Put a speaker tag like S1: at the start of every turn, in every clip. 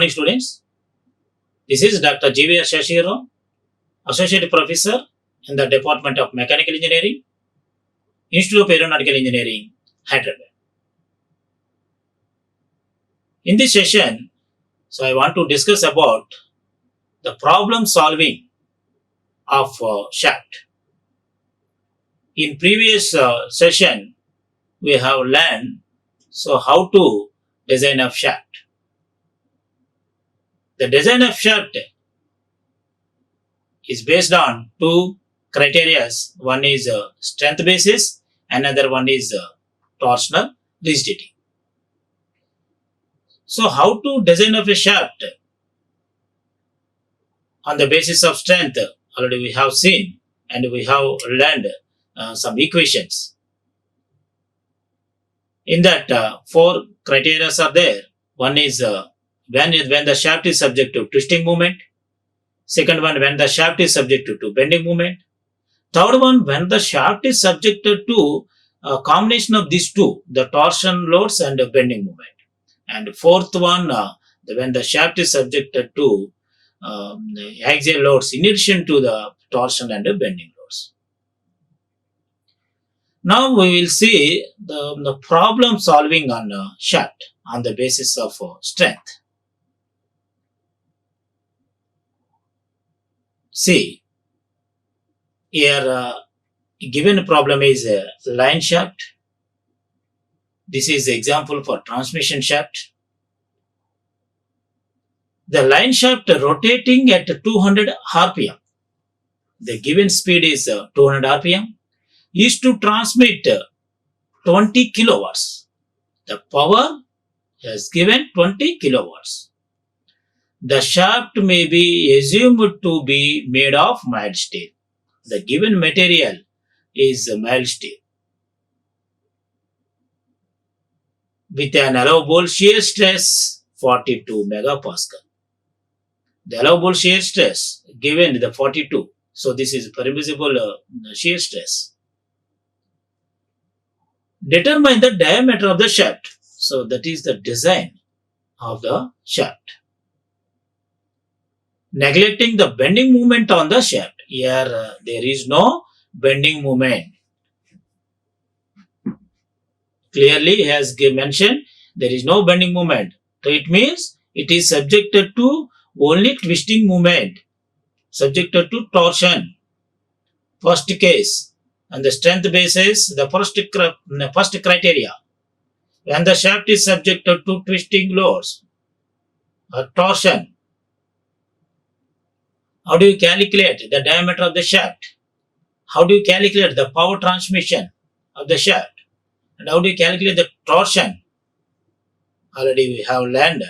S1: morning, students. This is Dr.GVR Seshagiri Rao, Associate Professor in the Department of Mechanical Engineering, Institute of Aeronautical Engineering, Hyderabad. In this session, I want to discuss about the problem solving of shaft. In previous session, we have learned how to design a shaft. The design of shaft is based on two criteria. One is strength basis, another one is torsional rigidity. So how to design of a shaft on the basis of strength, already we have seen and we have learned some equations. In that, four criteria are there. One is when the shaft is subject to twisting moment. Second one, when the shaft is subjected to bending moment. Third one, when the shaft is subjected to a combination of these two, the torsion loads and the bending moment. And fourth one, when the shaft is subjected to axial loads in addition to the torsion and the bending loads. Now we will see the problem solving on shaft on the basis of strength. See, here given problem is a line shaft. This is the example for transmission shaft. The line shaft rotating at 200 rpm. The given speed is 200 rpm. Is to transmit 20 kilowatts. The power is given 20 kilowatts. The shaft may be assumed to be made of mild steel. The given material is mild steel with an allowable shear stress 42 megapascal. The allowable shear stress given the 42. So this is permissible shear stress. Determine the diameter of the shaft. So that is the design of the shaft. Neglecting the bending moment on the shaft. Here there is no bending moment. Clearly as mentioned, there is no bending moment. So it means it is subjected to only twisting moment, subjected to torsion. First case. And the strength basis, the first criteria. When the shaft is subjected to twisting loads or torsion, how do you calculate the diameter of the shaft? How do you calculate the power transmission of the shaft? And how do you calculate the torsion? Already we have learned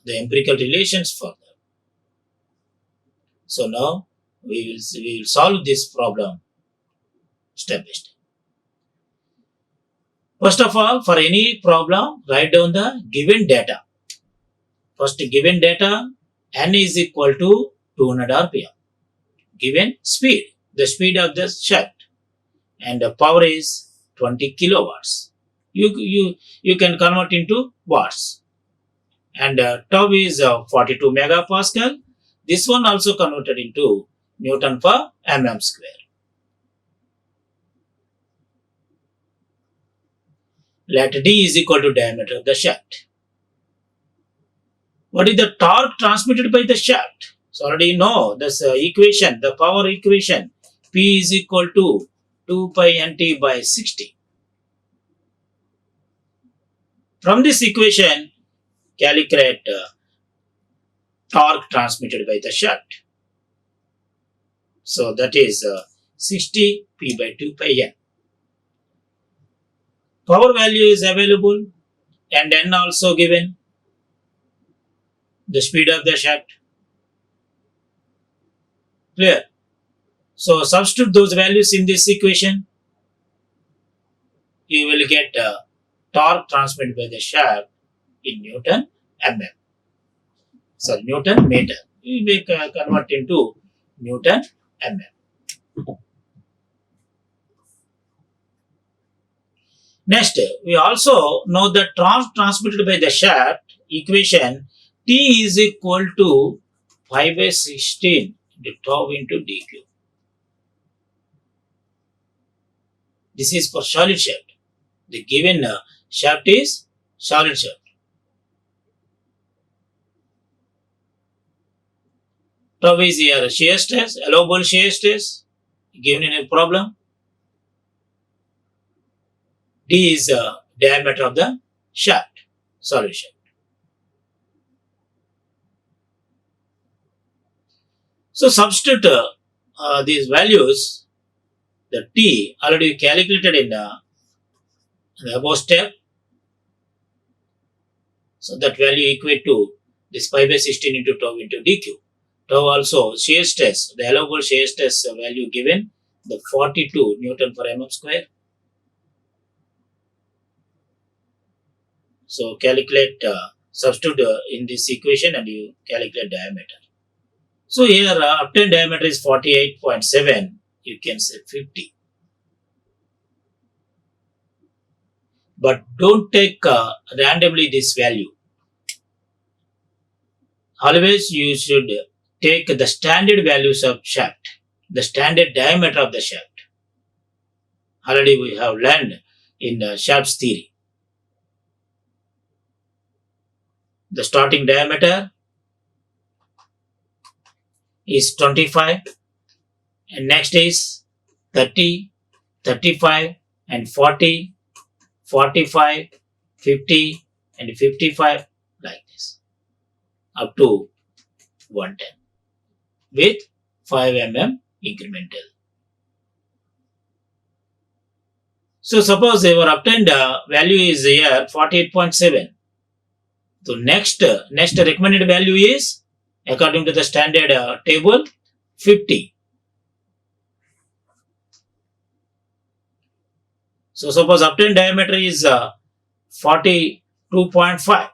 S1: the empirical relations for that. So now we will solve this problem step by step. First of all, for any problem, write down the given data. First given data, n is equal to 200 rpm. Given speed, the speed of the shaft, and the power is 20 kilowatts. You can convert into watts. And tau is 42 megapascal. This one also converted into Newton per mm square. Let D is equal to diameter of the shaft. What is the torque transmitted by the shaft? So already you know this equation, the power equation. P is equal to 2 pi nt by 60. From this equation, calculate torque transmitted by the shaft. So that is 60 P by 2 pi n. Power value is available and n also given. The speed of the shaft. Clear? So substitute those values in this equation. You will get torque transmitted by the shaft in Newton mm. Sorry, Newton meter. We will convert into Newton mm. Next, we also know the torque transmitted by the shaft equation T is equal to 5 by 16 into tau into dq. This is for solid shaft. The given shaft is solid shaft. Tau is here shear stress, allowable shear stress given in a problem. D is the diameter of the shaft, solid shaft. So substitute these values, the T already calculated in the above step. So that value equate to this 5 by 16 into tau into dq. Tau also shear stress, the allowable shear stress value given, the 42 Newton per mm square. So calculate, substitute in this equation and you calculate diameter. So here obtained diameter is 48.7, you can say 50. But don't take randomly this value. Always you should take the standard values of shaft, the standard diameter of the shaft. Already we have learned in shaft's theory. The starting diameter is 25 and next is 30, 35 and 40, 45, 50 and 55 like this up to 110 with 5 mm incremental. So suppose our obtained value is here 48.7. So next recommended value is according to the standard table 50. So suppose obtained diameter is 42.5.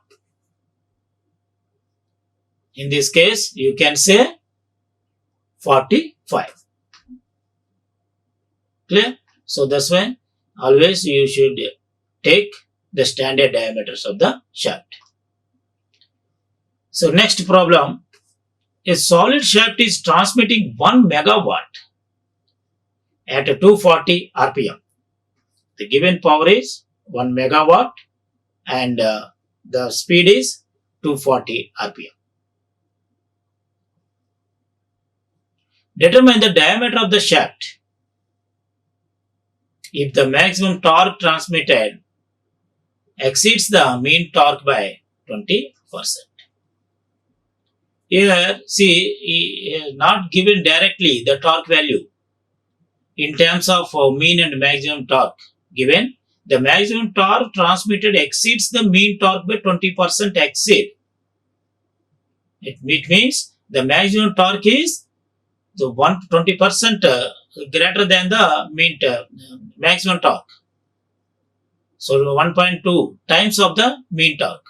S1: In this case you can say 45. Clear? So that's why always you should take the standard diameters of the shaft. So next problem, a solid shaft is transmitting 1 megawatt at 240 rpm. The given power is 1 megawatt and the speed is 240 rpm. Determine the diameter of the shaft if the maximum torque transmitted exceeds the mean torque by 20%. Here, see, he is not given directly the torque value in terms of mean and maximum torque. Given the maximum torque transmitted exceeds the mean torque by 20% exceed. It means the maximum torque is the 20% greater than the mean maximum torque. So 1.2 times of the mean torque.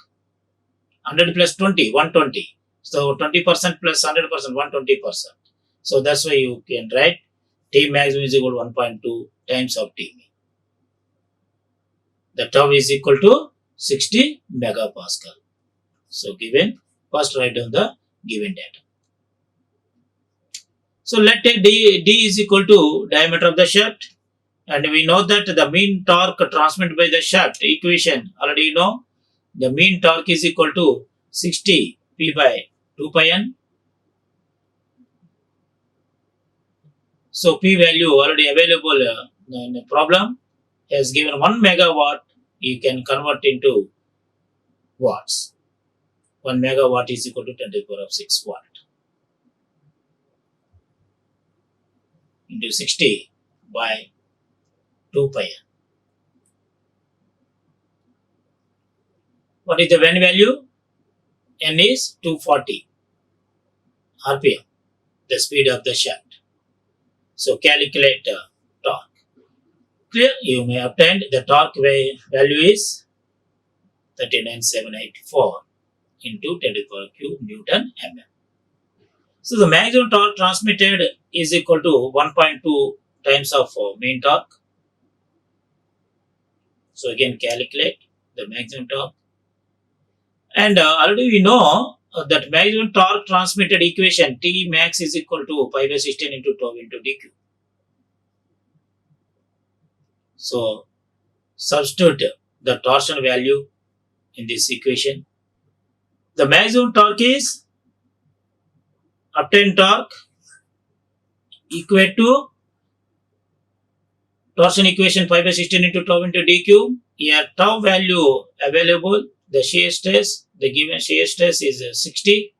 S1: 100 plus 20, 120. So 20% plus 100%, 120%. So that's why you can write T maximum is equal to 1.2 times of T min. The tau is equal to 60 megapascal. So given, first write down the given data. So let take D is equal to diameter of the shaft. And we know that the mean torque transmitted by the shaft equation already you know. The mean torque is equal to 60 P by 2 pi n. So P value already available in the problem has given 1 megawatt. You can convert into watts. 1 megawatt is equal to 10 to the power of 6 watt into 60 by 2 pi n. What is the N value? N is 240 rpm, the speed of the shaft. So calculate torque. Clear? You may obtain the torque value is 39,784 into 10 to the power cube Newton mm. So the maximum torque transmitted is equal to 1.2 times of mean torque. So again calculate the maximum torque. And already we know that maximum torque transmitted equation T max is equal to pi by 16 into tau into dq. So substitute the torsion value in this equation. The maximum torque is obtained torque equate to torsion equation pi by 16 into tau into dq. Here tau value available, the shear stress, the given shear stress is 60.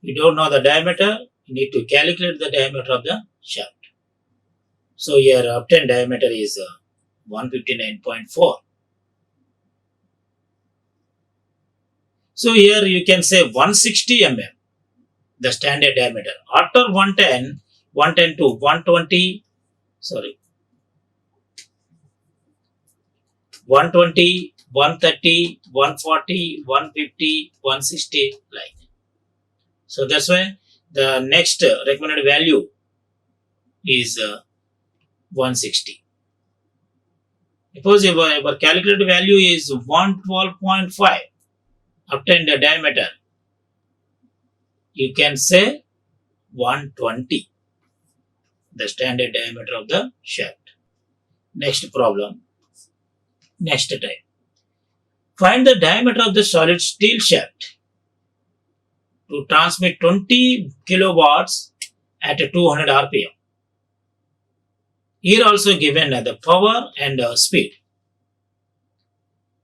S1: You don't know the diameter, you need to calculate the diameter of the shaft. So here obtained diameter is 159.4. So here you can say 160 mm, the standard diameter. After 110 to 120, 120, 130, 140, 150, 160 like. So that's why the next recommended value is 160. Suppose your calculated value is 112.5, obtained the diameter, you can say 120, the standard diameter of the shaft. Next problem, next type. Find the diameter of the solid steel shaft to transmit 20 kilowatts at 200 rpm. Here also given the power and speed.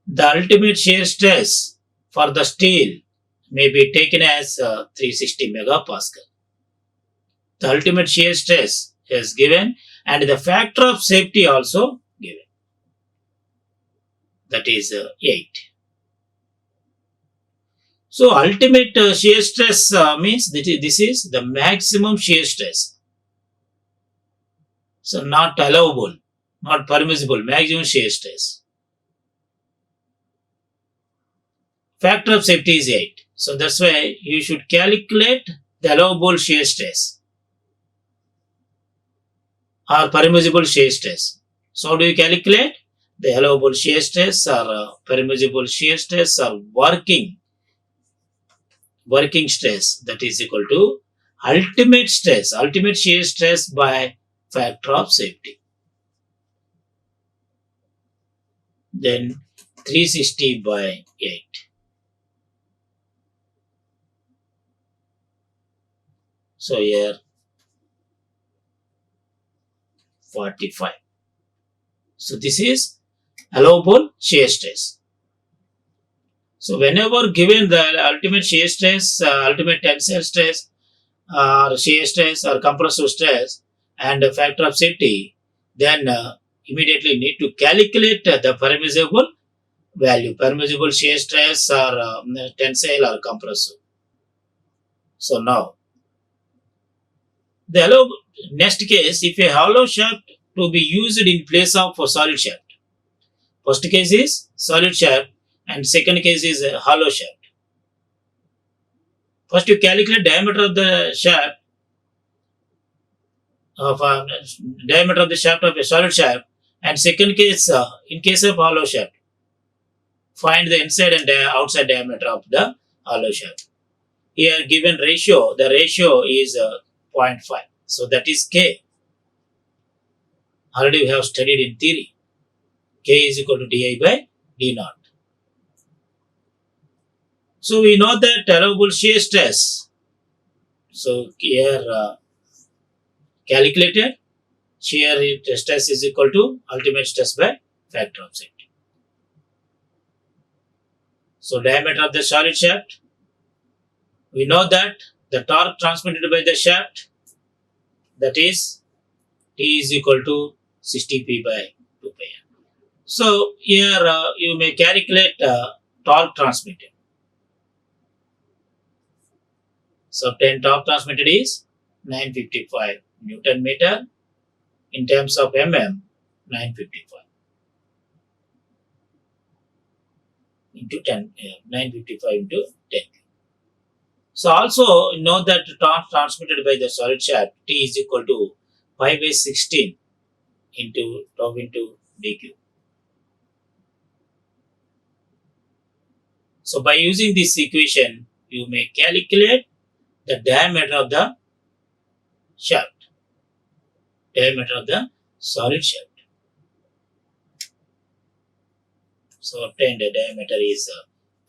S1: The ultimate shear stress for the steel may be taken as 360 megapascal. The ultimate shear stress is given and the factor of safety also given. That is 8. So ultimate shear stress means that this is the maximum shear stress. So not allowable, not permissible, maximum shear stress. Factor of safety is 8. So that's why you should calculate the allowable shear stress or permissible shear stress. So how do you calculate? The allowable shear stress or permissible shear stress or working stress, that is equal to ultimate shear stress by factor of safety. Then 360 by 8. So here 45. So this is allowable shear stress. So whenever given the ultimate shear stress, ultimate tensile stress, or shear stress or compressive stress and the factor of safety, then immediately need to calculate the permissible value, permissible shear stress or tensile or compressive. So now, the next case, if a hollow shaft to be used in place of a solid shaft. First case is solid shaft and second case is a hollow shaft. First you calculate diameter of the shaft of a solid shaft, and second case in case of hollow shaft, find the inside and outside diameter of the hollow shaft. Here given ratio, the ratio is 0.5. So that is K. Already we have studied in theory. K is equal to di by d naught. So we know that allowable shear stress. So here calculated shear stress is equal to ultimate stress by factor of safety. So diameter of the solid shaft. We know that the torque transmitted by the shaft, that is T is equal to 60p by 2 pi. So here you may calculate torque transmitted. So obtained torque transmitted is 955 Newton meter. In terms of mm, 955 into 10, 955 into 10. So also know that torque transmitted by the solid shaft T is equal to pi by 16 into tau into dq. So by using this equation, you may calculate the diameter of the shaft, diameter of the solid shaft. So obtained diameter is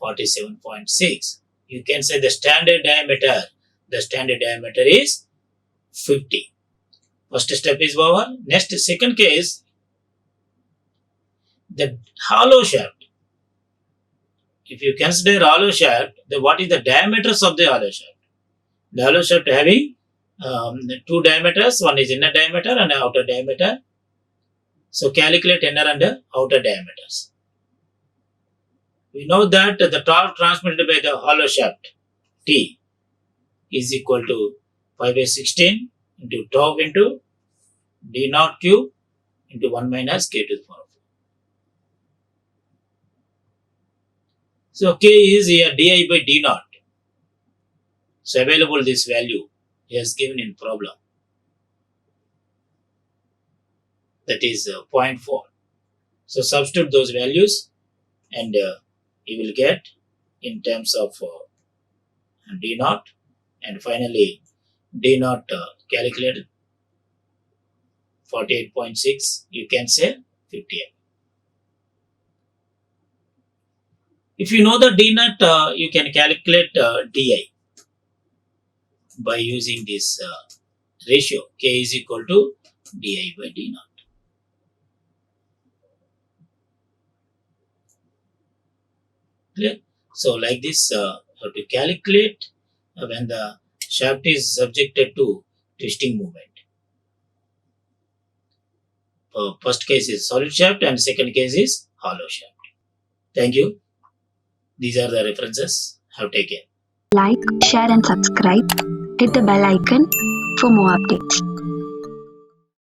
S1: 47.6. You can say the standard diameter is 50. First step is over. Next, second case, the hollow shaft. If you consider hollow shaft, then what is the diameters of the hollow shaft? The hollow shaft having two diameters. One is inner diameter and outer diameter. So calculate inner and outer diameters. We know that the torque transmitted by the hollow shaft T is equal to 5 by 16 into tau into d naught cube into 1 minus k to the power 4. So k is here di by d naught. So available this value is given in problem. That is 0.4. So substitute those values and you will get in terms of d naught, and finally d naught calculated 48.6, you can say 50 mm. If you know the d naught, you can calculate di by using this ratio. K is equal to di by d naught. Clear? So like this, how to calculate when the shaft is subjected to twisting movement. First case is solid shaft and second case is hollow shaft. Thank you. These are the references. Have taken.
S2: Like, share and subscribe. Hit the bell icon for more updates.